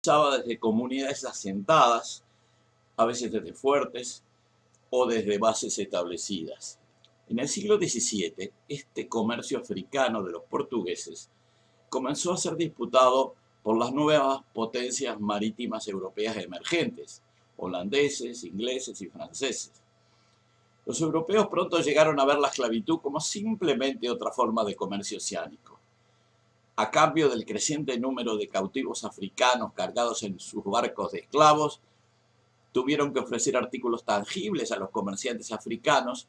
comenzaba desde comunidades asentadas, a veces desde fuertes o desde bases establecidas. En el siglo XVII, este comercio africano de los portugueses comenzó a ser disputado por las nuevas potencias marítimas europeas emergentes, holandeses, ingleses y franceses. Los europeos pronto llegaron a ver la esclavitud como simplemente otra forma de comercio oceánico. A cambio del creciente número de cautivos africanos cargados en sus barcos de esclavos, tuvieron que ofrecer artículos tangibles a los comerciantes africanos,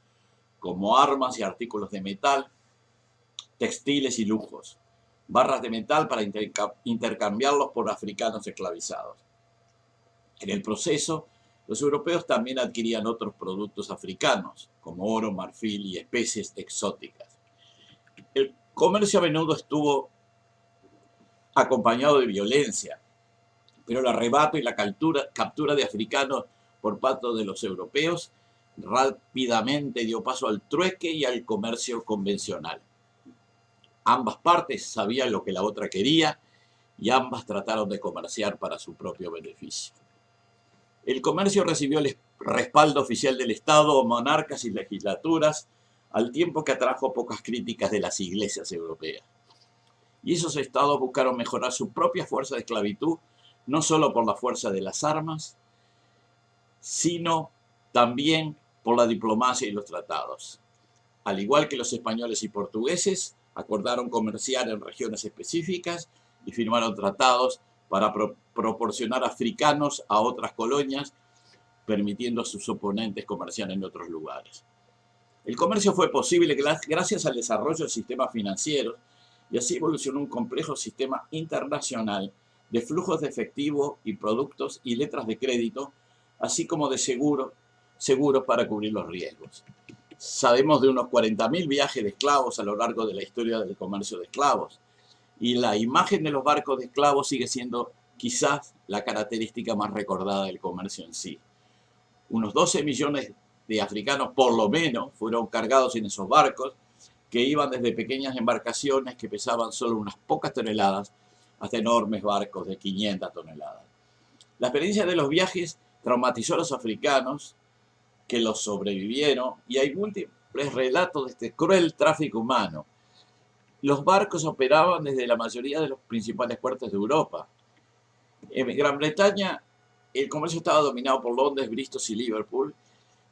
como armas y artículos de metal, textiles y lujos, barras de metal para intercambiarlos por africanos esclavizados. En el proceso, los europeos también adquirían otros productos africanos, como oro, marfil y especies exóticas. El comercio a menudo estuvo acompañado de violencia, pero el arrebato y la captura de africanos por parte de los europeos rápidamente dio paso al trueque y al comercio convencional. Ambas partes sabían lo que la otra quería y ambas trataron de comerciar para su propio beneficio. El comercio recibió el respaldo oficial del Estado, monarcas y legislaturas, al tiempo que atrajo pocas críticas de las iglesias europeas. Y esos estados buscaron mejorar su propia fuerza de esclavitud, no solo por la fuerza de las armas, sino también por la diplomacia y los tratados. Al igual que los españoles y portugueses, acordaron comerciar en regiones específicas y firmaron tratados para proporcionar africanos a otras colonias, permitiendo a sus oponentes comerciar en otros lugares. El comercio fue posible gracias al desarrollo de sistemas financieros, y así evolucionó un complejo sistema internacional de flujos de efectivo y productos y letras de crédito, así como de seguros para cubrir los riesgos. Sabemos de unos 40.000 viajes de esclavos a lo largo de la historia del comercio de esclavos, y la imagen de los barcos de esclavos sigue siendo quizás la característica más recordada del comercio en sí. Unos 12 millones de africanos, por lo menos, fueron cargados en esos barcos, que iban desde pequeñas embarcaciones que pesaban solo unas pocas toneladas hasta enormes barcos de 500 toneladas. La experiencia de los viajes traumatizó a los africanos, que los sobrevivieron, y hay múltiples relatos de este cruel tráfico humano. Los barcos operaban desde la mayoría de los principales puertos de Europa. En Gran Bretaña, el comercio estaba dominado por Londres, Bristol y Liverpool,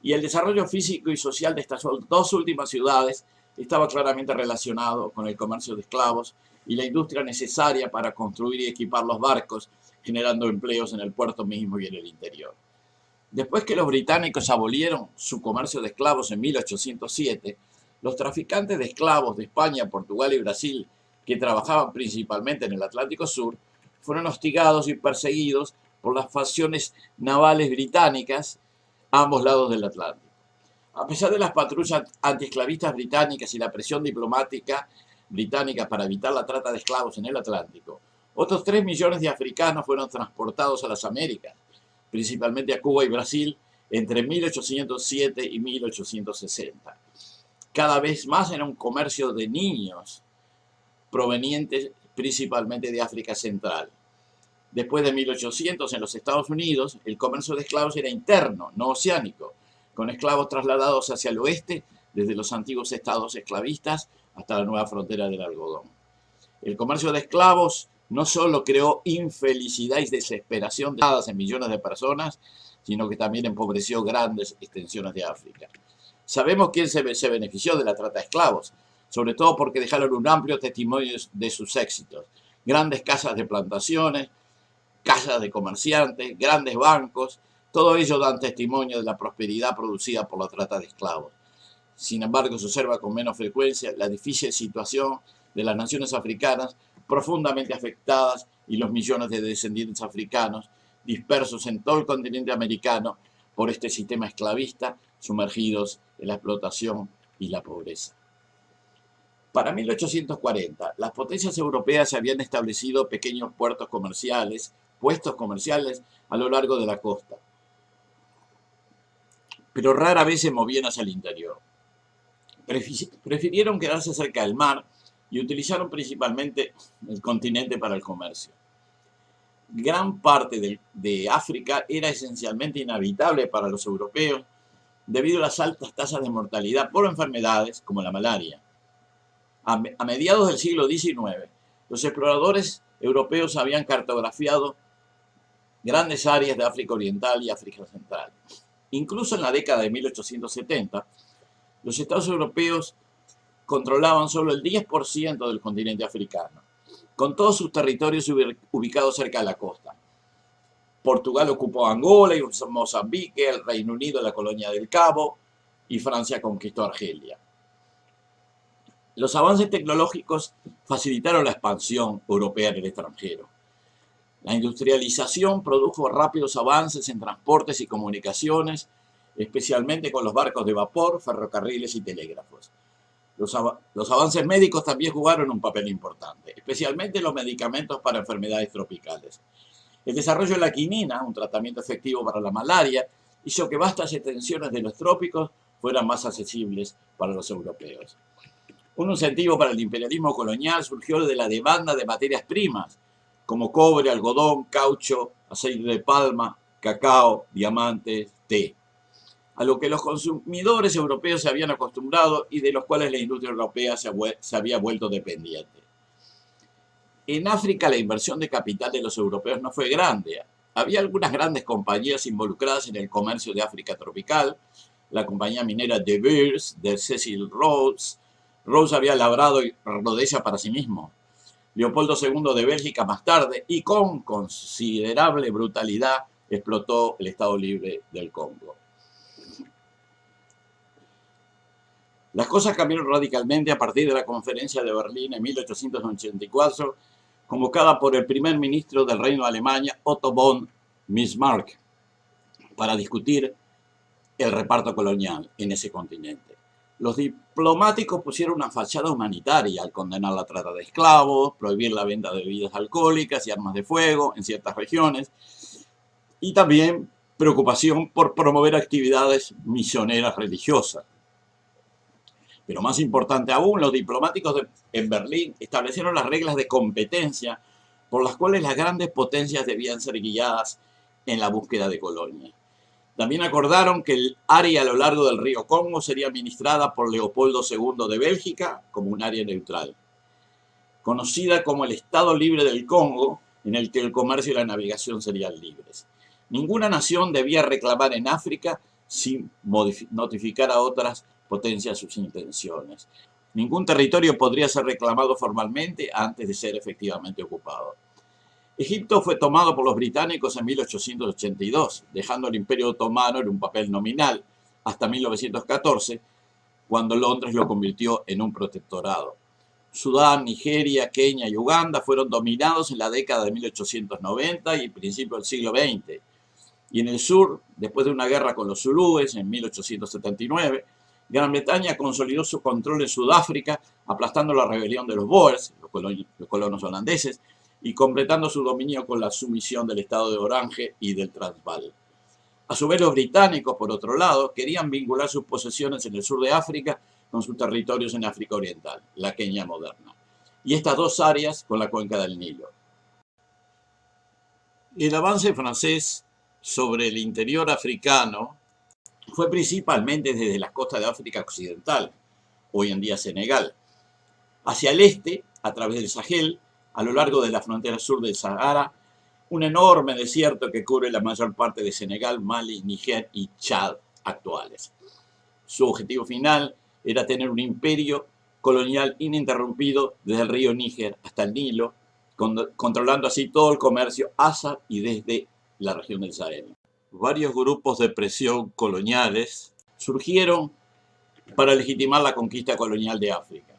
y el desarrollo físico y social de estas dos últimas ciudades estaba claramente relacionado con el comercio de esclavos y la industria necesaria para construir y equipar los barcos, generando empleos en el puerto mismo y en el interior. Después que los británicos abolieron su comercio de esclavos en 1807, los traficantes de esclavos de España, Portugal y Brasil, que trabajaban principalmente en el Atlántico Sur, fueron hostigados y perseguidos por las facciones navales británicas a ambos lados del Atlántico. A pesar de las patrullas antiesclavistas británicas y la presión diplomática británica para evitar la trata de esclavos en el Atlántico, otros 3 millones de africanos fueron transportados a las Américas, principalmente a Cuba y Brasil, entre 1807 y 1860. Cada vez más era un comercio de niños provenientes principalmente de África Central. Después de 1800, en los Estados Unidos, el comercio de esclavos era interno, no oceánico, con esclavos trasladados hacia el oeste, desde los antiguos estados esclavistas hasta la nueva frontera del algodón. El comercio de esclavos no solo creó infelicidad y desesperación en millones de personas, sino que también empobreció grandes extensiones de África. Sabemos quién se benefició de la trata de esclavos, sobre todo porque dejaron un amplio testimonio de sus éxitos. Grandes casas de plantaciones, casas de comerciantes, grandes bancos, todo ello dan testimonio de la prosperidad producida por la trata de esclavos. Sin embargo, se observa con menos frecuencia la difícil situación de las naciones africanas profundamente afectadas y los millones de descendientes africanos dispersos en todo el continente americano por este sistema esclavista, sumergidos en la explotación y la pobreza. Para 1840, las potencias europeas se habían establecido pequeños puestos comerciales a lo largo de la costa, pero rara vez se movían hacia el interior. Prefirieron quedarse cerca del mar y utilizaron principalmente el continente para el comercio. gran parte de África era esencialmente inhabitable para los europeos debido a las altas tasas de mortalidad por enfermedades como la malaria. A mediados del siglo XIX, los exploradores europeos habían cartografiado grandes áreas de África Oriental y África Central. Incluso en la década de 1870, los estados europeos controlaban solo el 10% del continente africano, con todos sus territorios ubicados cerca de la costa. Portugal ocupó Angola y Mozambique, el Reino Unido la colonia del Cabo y Francia conquistó Argelia. Los avances tecnológicos facilitaron la expansión europea en el extranjero. La industrialización produjo rápidos avances en transportes y comunicaciones, especialmente con los barcos de vapor, ferrocarriles y telégrafos. Los avances médicos también jugaron un papel importante, especialmente los medicamentos para enfermedades tropicales. El desarrollo de la quinina, un tratamiento efectivo para la malaria, hizo que vastas extensiones de los trópicos fueran más accesibles para los europeos. Un incentivo para el imperialismo colonial surgió de la demanda de materias primas, como cobre, algodón, caucho, aceite de palma, cacao, diamantes, té, a lo que los consumidores europeos se habían acostumbrado y de los cuales la industria europea se había vuelto dependiente. En África la inversión de capital de los europeos no fue grande. Había algunas grandes compañías involucradas en el comercio de África tropical, la compañía minera De Beers, de Cecil Rhodes. Rhodes había labrado Rhodesia para sí mismo. Leopoldo II de Bélgica más tarde, y con considerable brutalidad, explotó el Estado Libre del Congo. Las cosas cambiaron radicalmente a partir de la Conferencia de Berlín en 1884, convocada por el primer ministro del Reino de Alemania, Otto von Bismarck, para discutir el reparto colonial en ese continente. Los diplomáticos pusieron una fachada humanitaria al condenar la trata de esclavos, prohibir la venta de bebidas alcohólicas y armas de fuego en ciertas regiones, y también preocupación por promover actividades misioneras religiosas. Pero más importante aún, los diplomáticos en Berlín establecieron las reglas de competencia por las cuales las grandes potencias debían ser guiadas en la búsqueda de colonias. También acordaron que el área a lo largo del río Congo sería administrada por Leopoldo II de Bélgica como un área neutral, conocida como el Estado Libre del Congo, en el que el comercio y la navegación serían libres. Ninguna nación debía reclamar en África sin notificar a otras potencias sus intenciones. Ningún territorio podría ser reclamado formalmente antes de ser efectivamente ocupado. Egipto fue tomado por los británicos en 1882, dejando al Imperio Otomano en un papel nominal, hasta 1914, cuando Londres lo convirtió en un protectorado. Sudán, Nigeria, Kenia y Uganda fueron dominados en la década de 1890 y principio del siglo XX. Y en el sur, después de una guerra con los zulúes en 1879, Gran Bretaña consolidó su control en Sudáfrica, aplastando la rebelión de los Boers, los colonos holandeses, y completando su dominio con la sumisión del estado de Orange y del Transvaal. A su vez, los británicos, por otro lado, querían vincular sus posesiones en el sur de África con sus territorios en África Oriental, la Kenia moderna, y estas dos áreas con la cuenca del Nilo. El avance francés sobre el interior africano fue principalmente desde las costas de África Occidental, hoy en día Senegal, hacia el este, a través del Sahel, a lo largo de la frontera sur del Sahara, un enorme desierto que cubre la mayor parte de Senegal, Mali, Níger y Chad actuales. Su objetivo final era tener un imperio colonial ininterrumpido desde el río Níger hasta el Nilo, controlando así todo el comercio hacia y desde la región del Sahel. Varios grupos de presión coloniales surgieron para legitimar la conquista colonial de África.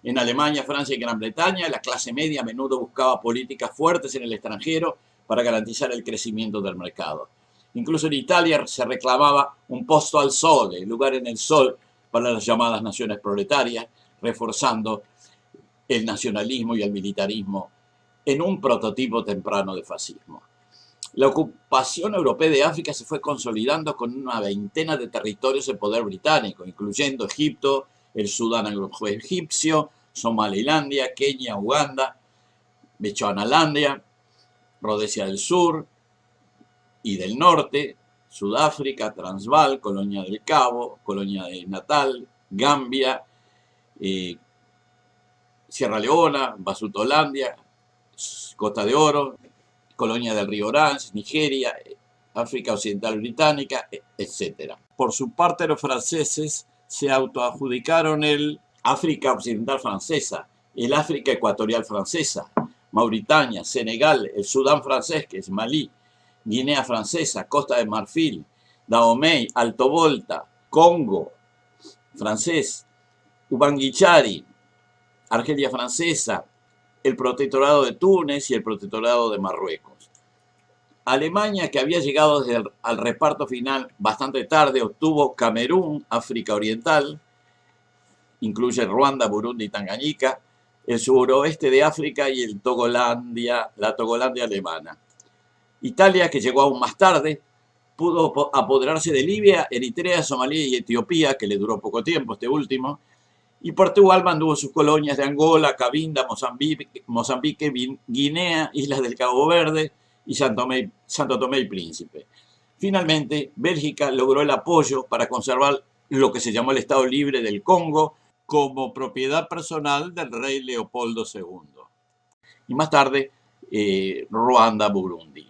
En Alemania, Francia y Gran Bretaña, la clase media a menudo buscaba políticas fuertes en el extranjero para garantizar el crecimiento del mercado. Incluso en Italia se reclamaba un posto al sol, el lugar en el sol para las llamadas naciones proletarias, reforzando el nacionalismo y el militarismo en un prototipo temprano de fascismo. La ocupación europea de África se fue consolidando con una veintena de territorios en poder británico, incluyendo Egipto, el Sudán anglo-egipcio, Somalilandia, Kenia, Uganda, Bechuanalandia, Rodesia del Sur y del Norte, Sudáfrica, Transvaal, Colonia del Cabo, Colonia de Natal, Gambia, Sierra Leona, Basutolandia, Costa de Oro, Colonia del Río Orange, Nigeria, África Occidental Británica, etc. Por su parte, los franceses se autoadjudicaron el África Occidental Francesa, el África Ecuatorial Francesa, Mauritania, Senegal, el Sudán francés, que es Malí, Guinea Francesa, Costa de Marfil, Dahomey, Alto Volta, Congo francés, Ubanguichari, Argelia Francesa, el Protectorado de Túnez y el Protectorado de Marruecos. Alemania, que había llegado al reparto final bastante tarde, obtuvo Camerún, África Oriental, incluye Ruanda, Burundi y Tanganica, el suroeste de África y la Togolandia alemana. Italia, que llegó aún más tarde, pudo apoderarse de Libia, Eritrea, Somalia y Etiopía, que le duró poco tiempo este último, y Portugal mantuvo sus colonias de Angola, Cabinda, Mozambique, Guinea, Islas del Cabo Verde y Santo Tomé y Príncipe. Finalmente, Bélgica logró el apoyo para conservar lo que se llamó el Estado Libre del Congo como propiedad personal del rey Leopoldo II. Y más tarde, Ruanda, Burundi.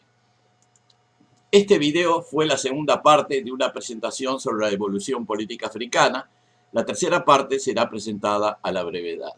Este video fue la segunda parte de una presentación sobre la evolución política africana. La tercera parte será presentada a la brevedad.